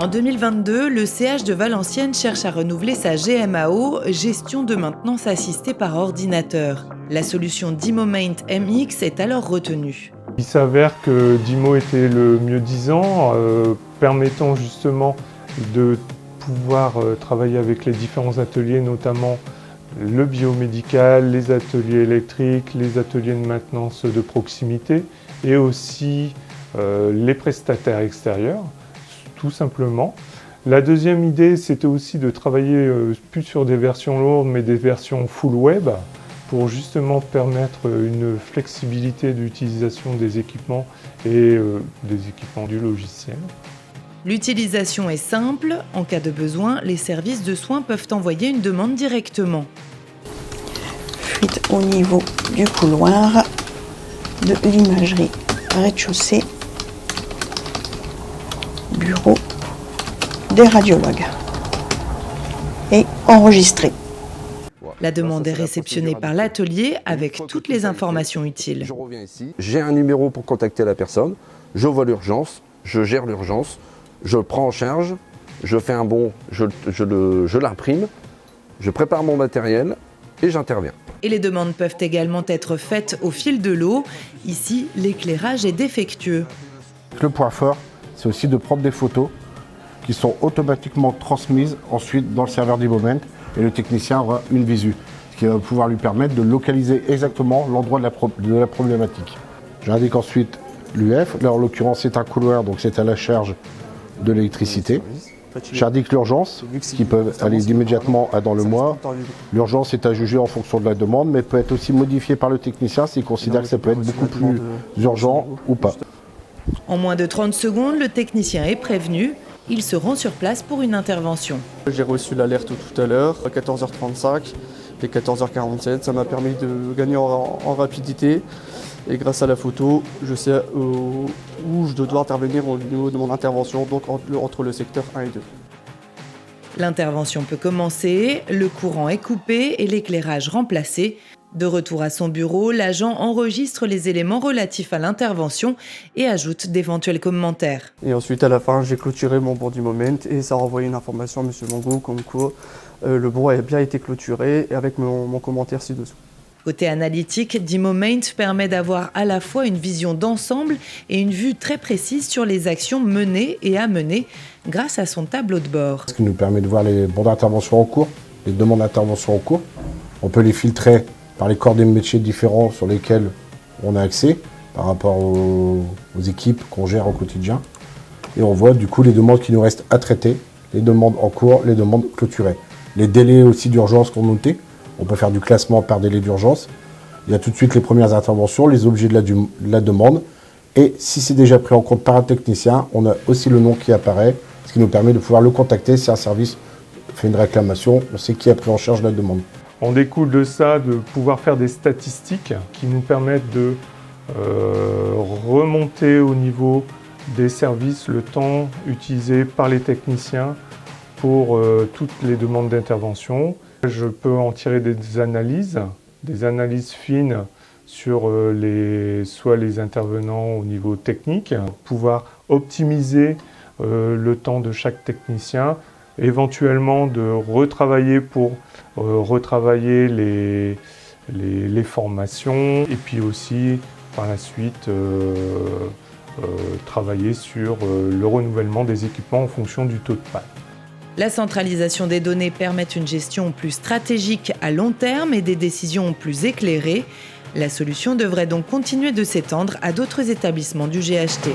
En 2022, le CH de Valenciennes cherche à renouveler sa GMAO, gestion de maintenance assistée par ordinateur. La solution DimoMaint MX est alors retenue. Il s'avère que Dimo était le mieux disant, permettant justement de pouvoir travailler avec les différents ateliers, notamment le biomédical, les ateliers électriques, les ateliers de maintenance de proximité et aussi les prestataires extérieurs, tout simplement. La deuxième idée, c'était aussi de travailler plus sur des versions lourdes, mais des versions full web, pour justement permettre une flexibilité d'utilisation des équipements et des équipements du logiciel. L'utilisation est simple. En cas de besoin, les services de soins peuvent envoyer une demande directement. Fuite au niveau du couloir de l'imagerie rez-de-chaussée, bureau des radiologues et enregistré. La demande est réceptionnée par l'atelier avec toutes les informations utiles. Je reviens ici, j'ai un numéro pour contacter la personne, je vois l'urgence, je gère l'urgence, je le prends en charge, je fais un bon, je l'imprime, je prépare mon matériel et j'interviens. Et les demandes peuvent également être faites au fil de l'eau. Ici, l'éclairage est défectueux. Le point fort, c'est aussi de prendre des photos qui sont automatiquement transmises ensuite dans le serveur DimoMaint et le technicien aura une visu, ce qui va pouvoir lui permettre de localiser exactement l'endroit de la problématique. J'indique ensuite l'UF, là en l'occurrence c'est un couloir, donc c'est à la charge de l'électricité. J'indique l'urgence, qui peut aller immédiatement dans le mois. L'urgence est à juger en fonction de la demande, mais peut être aussi modifiée par le technicien s'il considère que ça peut être beaucoup plus urgent ou pas. En moins de 30 secondes, le technicien est prévenu. Il se rend sur place pour une intervention. J'ai reçu l'alerte tout à l'heure, à 14h35 et 14h47. Ça m'a permis de gagner en rapidité. Et grâce à la photo, je sais où je dois intervenir au niveau de mon intervention, donc entre le secteur 1 et 2. L'intervention peut commencer, le courant est coupé et l'éclairage remplacé. De retour à son bureau, l'agent enregistre les éléments relatifs à l'intervention et ajoute d'éventuels commentaires. Et ensuite, à la fin, j'ai clôturé mon bon DimoMaint et ça a renvoyé une information à M. Longo comme quoi le bon a bien été clôturé et avec mon commentaire ci-dessous. Côté analytique, DimoMaint permet d'avoir à la fois une vision d'ensemble et une vue très précise sur les actions menées et à mener grâce à son tableau de bord. Ce qui nous permet de voir les bons d'intervention en cours, les demandes d'intervention en cours. On peut les filtrer par les corps des métiers différents sur lesquels on a accès par rapport aux équipes qu'on gère au quotidien. Et on voit du coup les demandes qui nous restent à traiter, les demandes en cours, les demandes clôturées. Les délais aussi d'urgence qu'on notait. On peut faire du classement par délai d'urgence. Il y a tout de suite les premières interventions, les objets de la demande. Et si c'est déjà pris en compte par un technicien, on a aussi le nom qui apparaît, ce qui nous permet de pouvoir le contacter si un service fait une réclamation. On sait qui a pris en charge la demande. On découle de ça de pouvoir faire des statistiques qui nous permettent de remonter au niveau des services le temps utilisé par les techniciens pour toutes les demandes d'intervention. Je peux en tirer des analyses fines sur soit les intervenants au niveau technique, pouvoir optimiser le temps de chaque technicien, éventuellement de retravailler pour retravailler les formations et puis aussi par la suite travailler sur le renouvellement des équipements en fonction du taux de panne. La centralisation des données permet une gestion plus stratégique à long terme et des décisions plus éclairées. La solution devrait donc continuer de s'étendre à d'autres établissements du GHT.